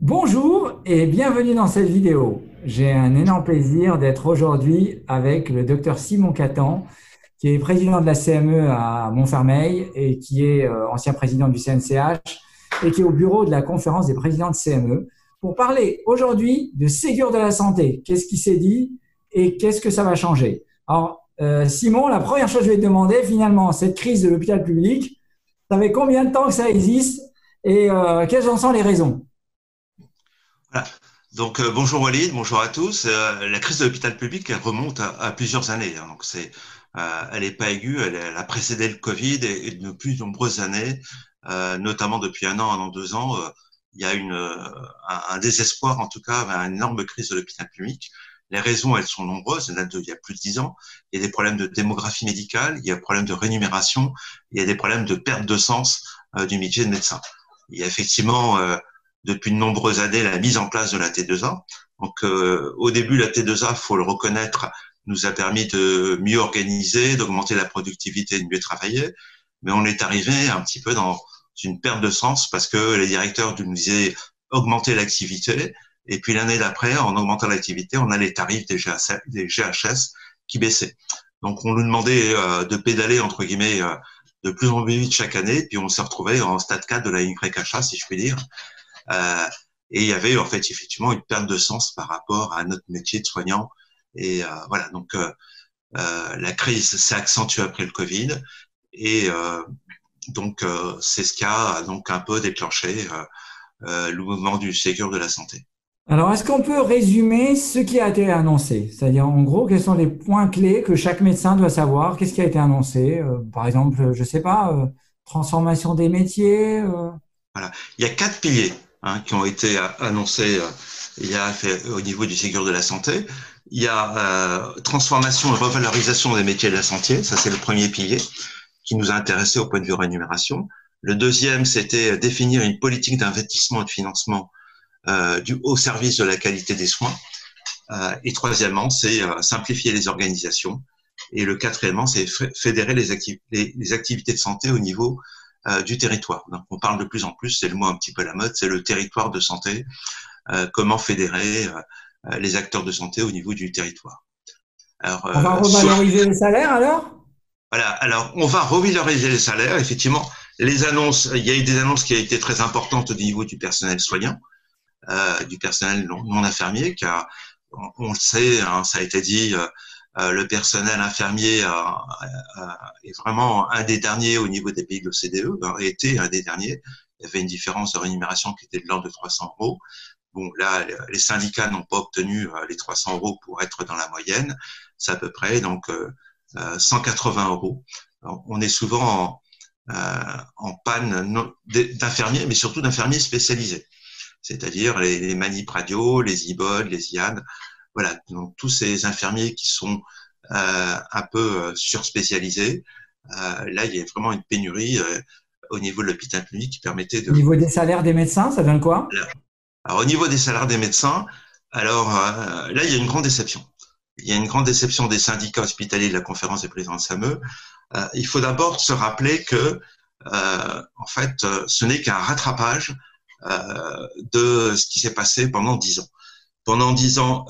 Bonjour et bienvenue dans cette vidéo. J'ai un énorme plaisir d'être aujourd'hui avec le docteur Simon Catan, qui est président de la CME à Montfermeil et qui est ancien président du CNCH et qui est au bureau de la conférence des présidents de CME pour parler aujourd'hui de Ségur de la santé. Qu'est-ce qui s'est dit et qu'est-ce que ça va changer? Alors, Simon, la première chose que je vais te demander, finalement, cette crise de l'hôpital public, ça fait combien de temps que ça existe et quelles en sont les raisons? Voilà. Donc bonjour Walid, bonjour à tous. La crise de l'hôpital public elle remonte à plusieurs années, hein. Donc elle n'est pas aiguë, elle a précédé le Covid et de plus nombreuses années, notamment depuis un an, 2 ans, il y a un désespoir, en tout cas, une énorme crise de l'hôpital public. Les raisons, elles sont nombreuses. Il y a plus de 10 ans. Il y a des problèmes de démographie médicale, il y a des problèmes de rémunération, il y a des problèmes de perte de sens du métier de médecin. Il y a effectivement depuis de nombreuses années la mise en place de la T2A. Donc au début, la T2A, faut le reconnaître, nous a permis de mieux organiser, d'augmenter la productivité, de mieux travailler. Mais on est arrivé un petit peu dans une perte de sens parce que les directeurs nous disaient augmenter l'activité. Et puis l'année d'après, en augmentant l'activité, on a les tarifs des GHS qui baissaient. Donc on nous demandait de pédaler, entre guillemets, de plus en plus vite chaque année. Puis on s'est retrouvé en stade 4 de la YH, si je puis dire. Euh, et il y avait en fait effectivement une perte de sens par rapport à notre métier de soignant. Et voilà, donc la crise s'est accentuée après le Covid. Et c'est ce qui a donc un peu déclenché le mouvement du Ségur de la santé. Alors, est-ce qu'on peut résumer ce qui a été annoncé? C'est-à-dire, en gros, quels sont les points clés que chaque médecin doit savoir? Qu'est-ce qui a été annoncé? Par exemple, je sais pas, transformation des métiers. Voilà. Il y a 4 piliers qui ont été annoncés au niveau du Ségur de la santé. Il y a transformation et revalorisation des métiers de la santé. Ça, c'est le premier pilier qui nous a intéressés au point de vue rémunération. Le deuxième, c'était définir une politique d'investissement et de financement au service de la qualité des soins. Et troisièmement, c'est simplifier les organisations. Et le quatrièmement, c'est fédérer les activités de santé au niveau du territoire. Donc, on parle de plus en plus, c'est le mot un petit peu à la mode, c'est le territoire de santé. Comment fédérer les acteurs de santé au niveau du territoire. Alors, On va revaloriser les salaires alors? voilà. Alors, on va revaloriser les salaires. Effectivement, les annonces, il y a eu des annonces qui ont été très importantes au niveau du personnel soignant, du personnel non infirmier, car on le sait, hein, ça a été dit, le personnel infirmier est vraiment un des derniers au niveau des pays de l'OCDE, a été un des derniers. Il y avait une différence de rémunération qui était de l'ordre de 300 euros. Bon, là, les syndicats n'ont pas obtenu les 300 euros pour être dans la moyenne. C'est à peu près donc 180 euros. Alors, on est souvent en panne d'infirmiers, mais surtout d'infirmiers spécialisés, c'est-à-dire les manip radio, les IBOD, les IAN. Voilà, donc tous ces infirmiers qui sont un peu surspécialisés. Là, il y a vraiment une pénurie au niveau de l'hôpital public qui permettait Au de... niveau des salaires des médecins, ça donne quoi? Alors, au niveau des salaires des médecins, alors là, il y a une grande déception. Il y a une grande déception des syndicats hospitaliers de la conférence des présidents de SAME. Il faut d'abord se rappeler que, en fait, ce n'est qu'un rattrapage de ce qui s'est passé pendant 10 ans. Pendant 10 ans,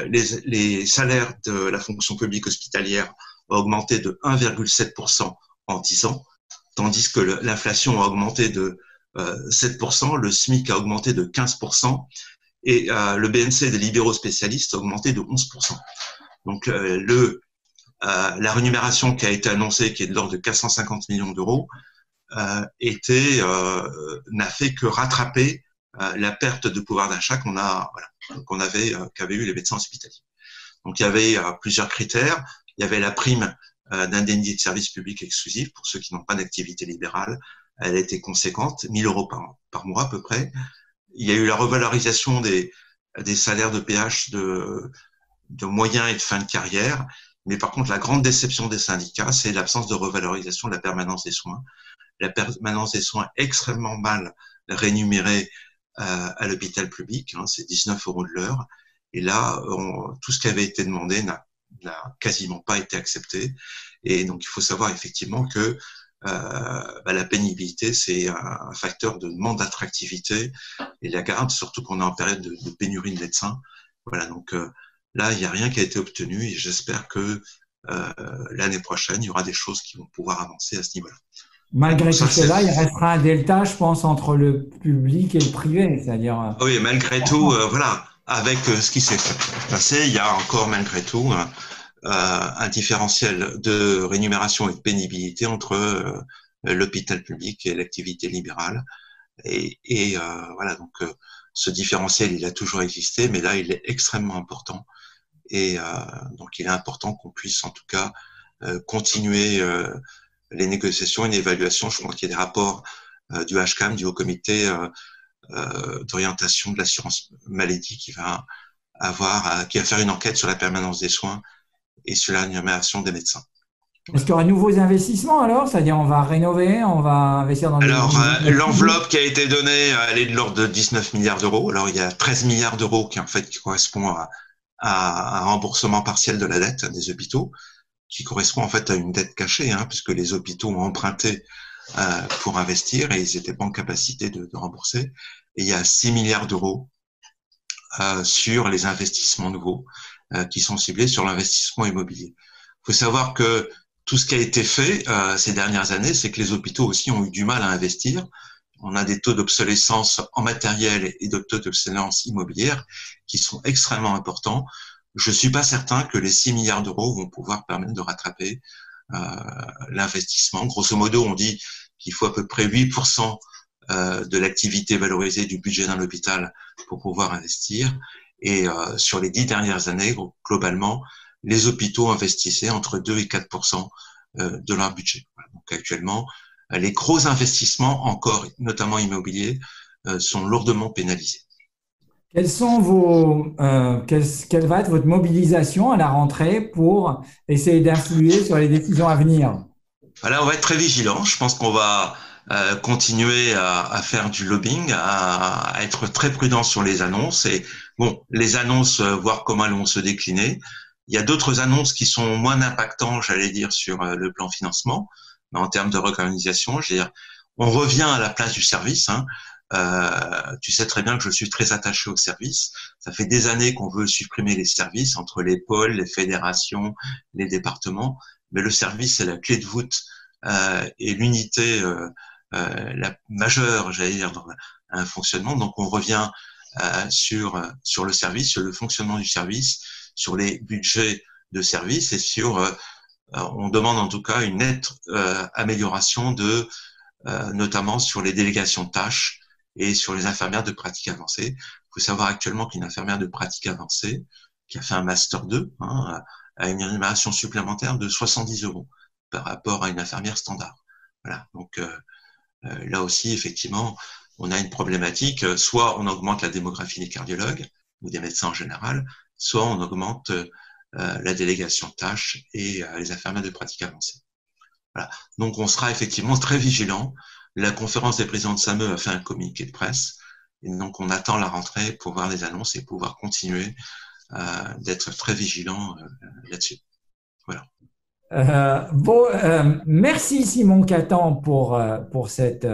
les salaires de la fonction publique hospitalière ont augmenté de 1,7% en 10 ans, tandis que l'inflation a augmenté de 7%, le SMIC a augmenté de 15%, et le BNC des libéraux spécialistes a augmenté de 11%. Donc la rémunération qui a été annoncée, qui est de l'ordre de 450 millions d'euros, n'a fait que rattraper la perte de pouvoir d'achat qu'avaient eu les médecins hospitaliers. Donc il y avait plusieurs critères. Il y avait la prime d'indemnité de service public exclusif pour ceux qui n'ont pas d'activité libérale. Elle a été conséquente, 1 000 euros par mois à peu près. Il y a eu la revalorisation des salaires de PH de moyen et de fin de carrière. Mais par contre, la grande déception des syndicats, c'est l'absence de revalorisation de la permanence des soins. La permanence des soins extrêmement mal rémunérée à l'hôpital public, hein, c'est 19 euros de l'heure. Et là, tout ce qui avait été demandé n'a quasiment pas été accepté. Et donc, il faut savoir effectivement que la pénibilité, c'est un facteur de manque d'attractivité et la garde, surtout qu'on est en période de pénurie de médecins. Voilà, donc là, il n'y a rien qui a été obtenu et j'espère que l'année prochaine, il y aura des choses qui vont pouvoir avancer à ce niveau-là. Malgré tout cela, il restera un delta, je pense, entre le public et le privé, c'est-à-dire. Oui, malgré tout, voilà, avec ce qui s'est passé, il y a encore malgré tout un différentiel de rémunération et de pénibilité entre l'hôpital public et l'activité libérale. Et voilà, donc ce différentiel, il a toujours existé, mais là, il est extrêmement important. Et donc, il est important qu'on puisse en tout cas continuer les négociations et l'évaluation. Je crois qu'il y a des rapports du HCAM, du Haut Comité d'orientation de l'assurance maladie, qui va faire une enquête sur la permanence des soins et sur la rémunération des médecins. Est-ce qu'il y aura de nouveaux investissements alors? C'est-à-dire on va rénover, on va investir dans l'enveloppe qui a été donnée, elle est de l'ordre de 19 milliards d'euros. Alors, il y a 13 milliards d'euros qui correspond à un remboursement partiel de la dette des hôpitaux, qui correspond en fait à une dette cachée, puisque les hôpitaux ont emprunté pour investir et ils n'étaient pas en capacité de rembourser. Et il y a 6 milliards d'euros sur les investissements nouveaux qui sont ciblés sur l'investissement immobilier. Il faut savoir que tout ce qui a été fait ces dernières années, c'est que les hôpitaux aussi ont eu du mal à investir. On a des taux d'obsolescence en matériel et de taux d'obsolescence immobilière qui sont extrêmement importants. Je suis pas certain que les 6 milliards d'euros vont pouvoir permettre de rattraper l'investissement. Grosso modo, on dit qu'il faut à peu près 8% de l'activité valorisée du budget d'un hôpital pour pouvoir investir. Et sur les 10 dernières années, globalement, les hôpitaux investissaient entre 2 et 4% de leur budget. Donc actuellement, les gros investissements, encore notamment immobiliers, sont lourdement pénalisés. Quelles va être votre mobilisation à la rentrée pour essayer d'influer sur les décisions à venir? Là, on va être très vigilant. Je pense qu'on va continuer à faire du lobbying, à être très prudent sur les annonces. Et bon, les annonces, voir comment elles vont se décliner. Il y a d'autres annonces qui sont moins impactantes, j'allais dire, sur le plan financement, mais en termes de réorganisation. Je veux dire, on revient à la place du service. Tu sais très bien que je suis très attaché au service. Ça fait des années qu'on veut supprimer les services entre les pôles, les fédérations, les départements. Mais le service, c'est la clé de voûte et l'unité la majeure, j'allais dire, dans un fonctionnement. Donc, on revient sur le service, sur le fonctionnement du service, sur les budgets de service et on demande en tout cas une nette amélioration notamment sur les délégations de tâches et sur les infirmières de pratique avancée. Il faut savoir actuellement qu'une infirmière de pratique avancée qui a fait un master 2 a une rémunération supplémentaire de 70 € par rapport à une infirmière standard. Voilà. Donc là aussi, effectivement, on a une problématique. Soit on augmente la démographie des cardiologues ou des médecins en général, soit on augmente la délégation de tâches et les infirmières de pratique avancée. Voilà. Donc, on sera effectivement très vigilant. La conférence des présidents de SAME a fait un communiqué de presse. Et donc, on attend la rentrée pour voir les annonces et pouvoir continuer d'être très vigilant là-dessus. Voilà. Merci Simon Catan pour cette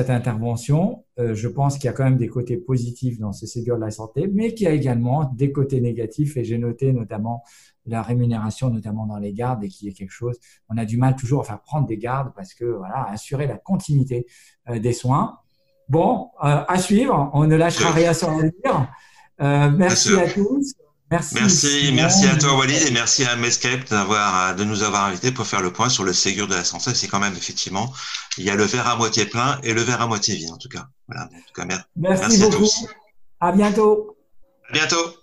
intervention. Je pense qu'il y a quand même des côtés positifs dans ce Ségur de la santé, mais qu'il y a également des côtés négatifs. Et j'ai noté notamment la rémunération, notamment dans les gardes, et qui est quelque chose. On a du mal toujours à faire prendre des gardes parce que voilà, assurer la continuité des soins. Bon, à suivre. On ne lâchera rien sur l'avenir. Merci à tous. Merci à toi Walid et merci à Medscape de nous avoir invités pour faire le point sur le Ségur de la santé. C'est quand même effectivement, il y a le verre à moitié plein et le verre à moitié vide en tout cas. Voilà, en tout cas, merci beaucoup. À tous. À bientôt. À bientôt.